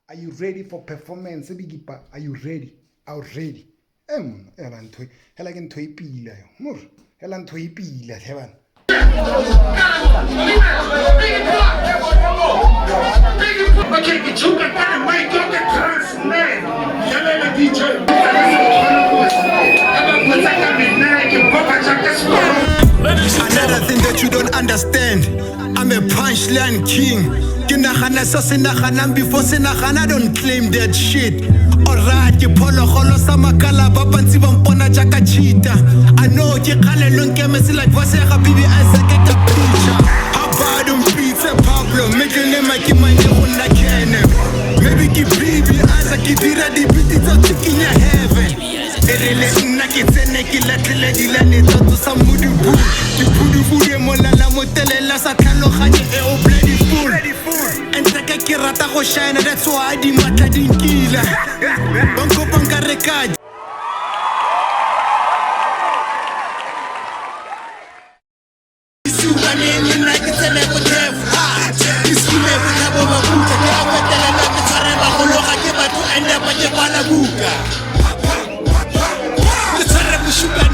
Are you ready for performance? Bigipa, are you ready? Are you ready? Hela ke ntho e pila yo. Mor, hela ntho e pila, heban. Okay, get you got that mic on the class, man. Yellow DJ. Another thing that you don't understand, I'm a punchline king. Kinahana sa sinahana before sinahana, don't claim that shit. Alright, ke polo kholo sa makala ba pantsi ba mpona jaka cheetah. I know ke khale lonke mesi like voice ga bibi Isaac ka picture. How about on pizza Pablo, making them like my name na kene. Maybe ke bibi Isaac ke dira di biti tsa in your heaven. Erele nna ke tsene ke latlhele dilane tsa tsa mudubu. Ke pudubu le molala motelela sa tlhaloganye e o bloody fool. Enteke ke rata go shine, that's why di matla dinkila. Banko banka rekaj. Sugar,